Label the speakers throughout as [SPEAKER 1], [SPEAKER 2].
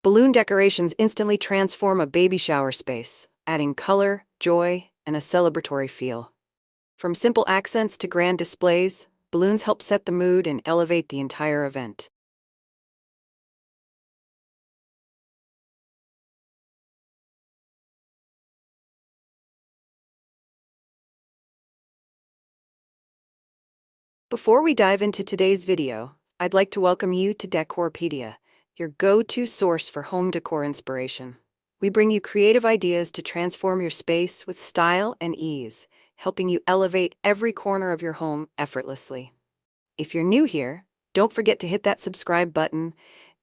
[SPEAKER 1] Balloon decorations instantly transform a baby shower space, adding color, joy, and a celebratory feel. From simple accents to grand displays, balloons help set the mood and elevate the entire event. Before we dive into today's video, I'd like to welcome you to Decorpediya, your go-to source for home decor inspiration. We bring you creative ideas to transform your space with style and ease, helping you elevate every corner of your home effortlessly. If you're new here, don't forget to hit that subscribe button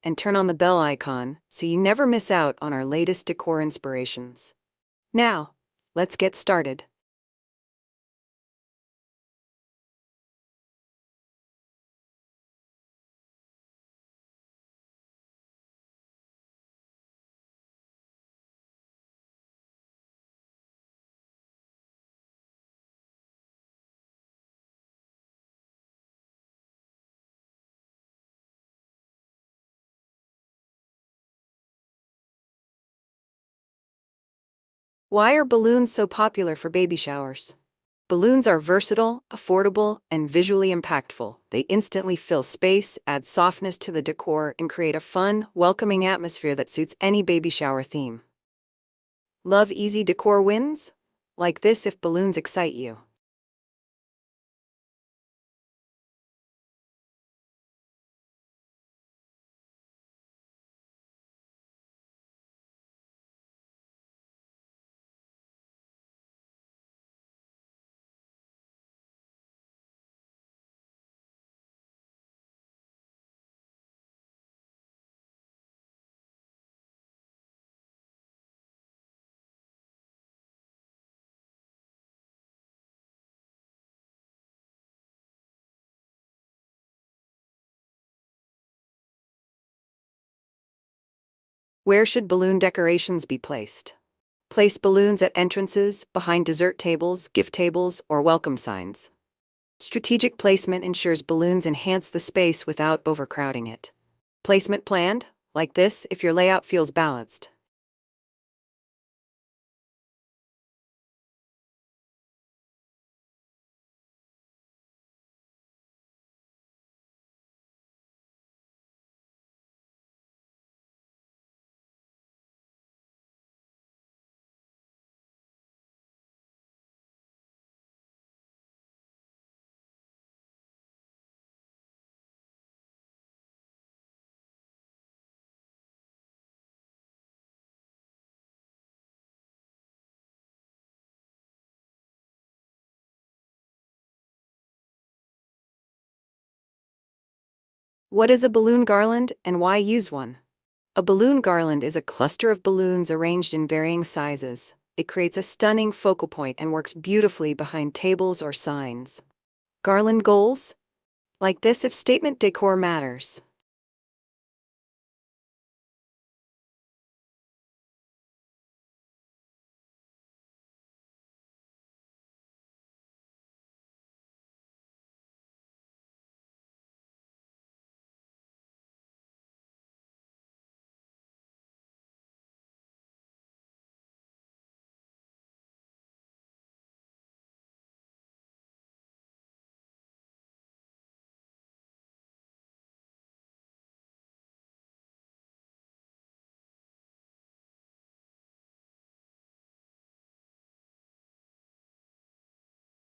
[SPEAKER 1] and turn on the bell icon so you never miss out on our latest decor inspirations. Now, let's get started. Why are balloons so popular for baby showers? Balloons are versatile, affordable, and visually impactful. They instantly fill space, add softness to the decor, and create a fun, welcoming atmosphere that suits any baby shower theme. Love easy decor wins? Like this if balloons excite you. Where should balloon decorations be placed? Place balloons at entrances, behind dessert tables, gift tables, or welcome signs. Strategic placement ensures balloons enhance the space without overcrowding it. Placement planned, like this if your layout feels balanced. What is a balloon garland and why use one? A balloon garland is a cluster of balloons arranged in varying sizes. It creates a stunning focal point and works beautifully behind tables or signs. Garland goals? Like this if statement decor matters.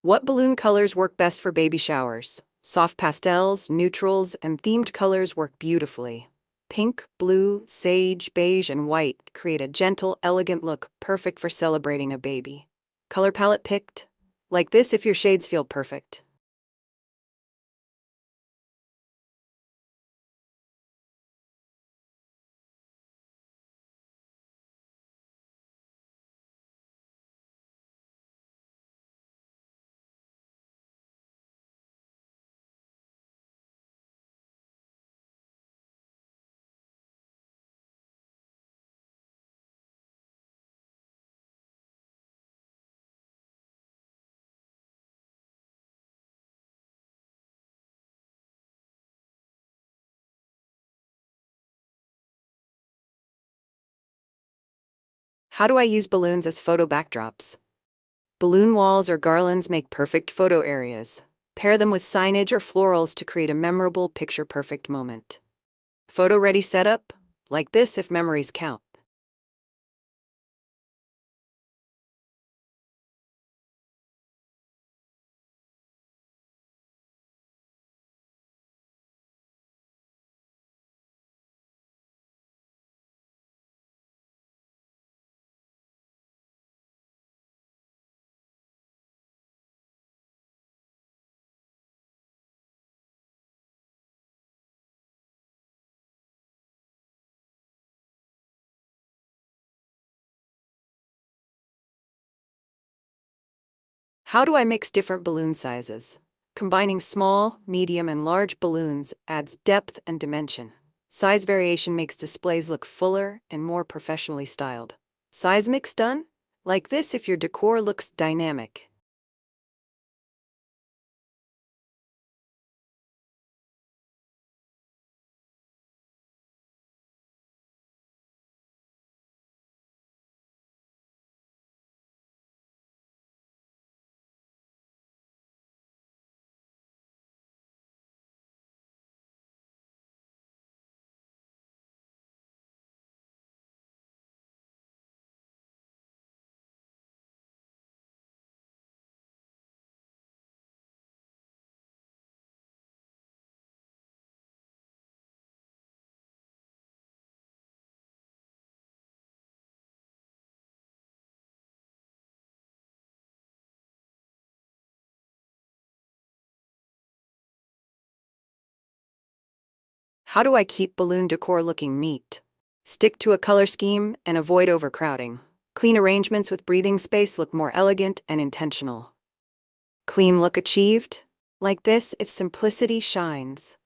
[SPEAKER 1] What balloon colors work best for baby showers? Soft pastels, neutrals, and themed colors work beautifully. Pink, blue, sage, beige, and white create a gentle, elegant look perfect for celebrating a baby. Color palette picked? Like this if your shades feel perfect. How do I use balloons as photo backdrops? Balloon walls or garlands make perfect photo areas. Pair them with signage or florals to create a memorable, picture-perfect moment. Photo-ready setup? Like this if memories count. How do I mix different balloon sizes? Combining small, medium, and large balloons adds depth and dimension. Size variation makes displays look fuller and more professionally styled. Size mix done? Like this if your decor looks dynamic. How do I keep balloon decor looking neat? Stick to a color scheme and avoid overcrowding. Clean arrangements with breathing space look more elegant and intentional. Clean look achieved? Like this if simplicity shines.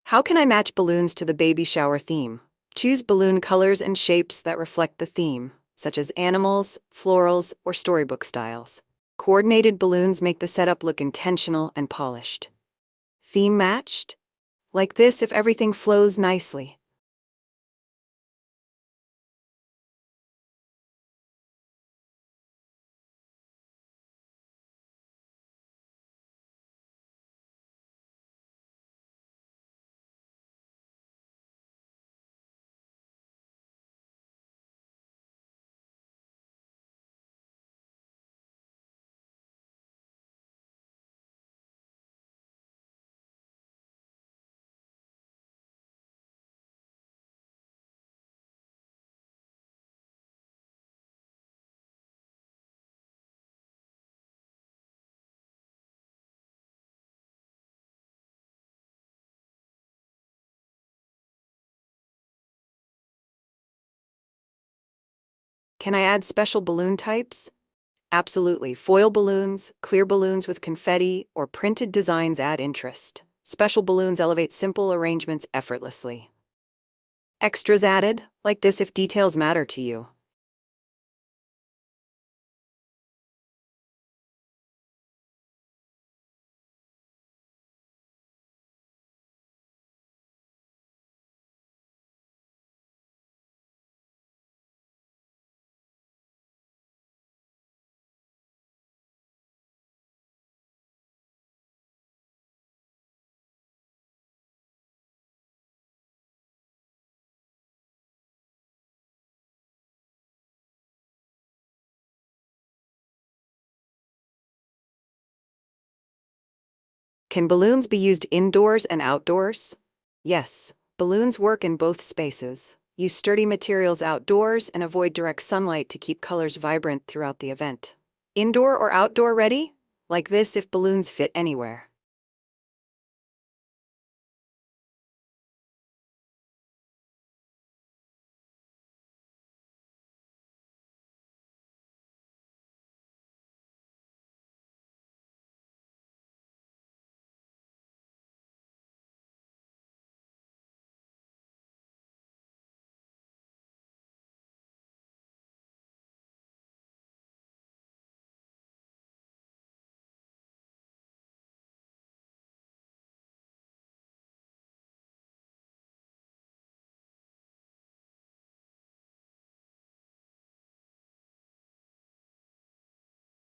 [SPEAKER 1] How can I match balloons to the baby shower theme? Choose balloon colors and shapes that reflect the theme, such as animals, florals, or storybook styles. Coordinated balloons make the setup look intentional and polished. Theme matched? Like this if everything flows nicely. Can I add special balloon types? Absolutely. Foil balloons, clear balloons with confetti, or printed designs add interest. Special balloons elevate simple arrangements effortlessly. Extras added, like this if details matter to you. Can balloons be used indoors and outdoors? Yes, balloons work in both spaces. Use sturdy materials outdoors and avoid direct sunlight to keep colors vibrant throughout the event. Indoor or outdoor ready? Like this if balloons fit anywhere.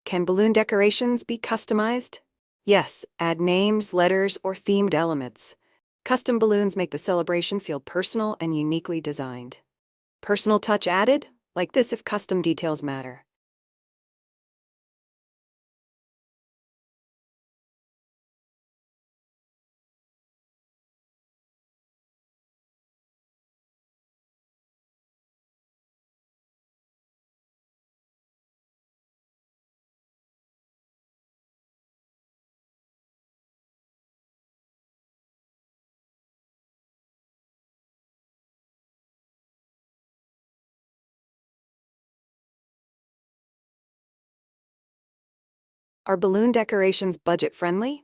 [SPEAKER 1] Can balloon decorations be customized? Yes, add names, letters, or themed elements. Custom balloons make the celebration feel personal and uniquely designed. Personal touch added? Like this if custom details matter. Are balloon decorations budget-friendly?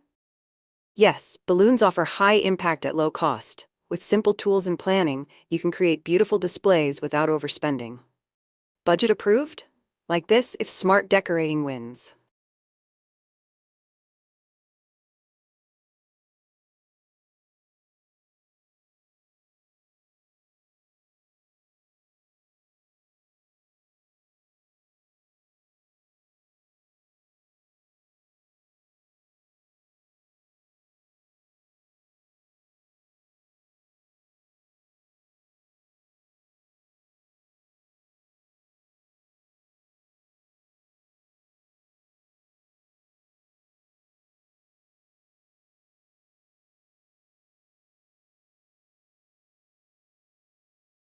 [SPEAKER 1] Yes, balloons offer high impact at low cost. With simple tools and planning, you can create beautiful displays without overspending. Budget approved? Like this if smart decorating wins.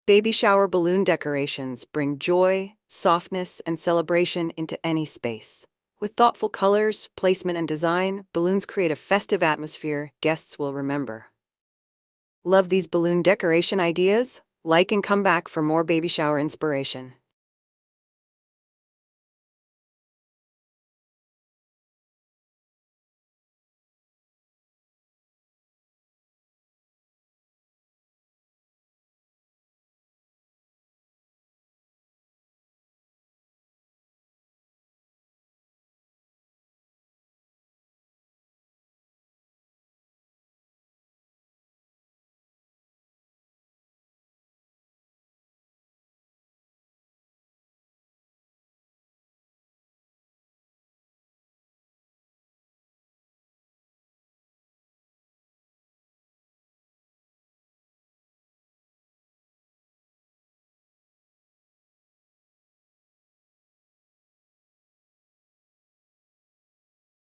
[SPEAKER 1] Baby shower balloon decorations bring joy, softness, and celebration into any space. With thoughtful colors, placement, and design, balloons create a festive atmosphere guests will remember. Love these balloon decoration ideas? Like and come back for more baby shower inspiration.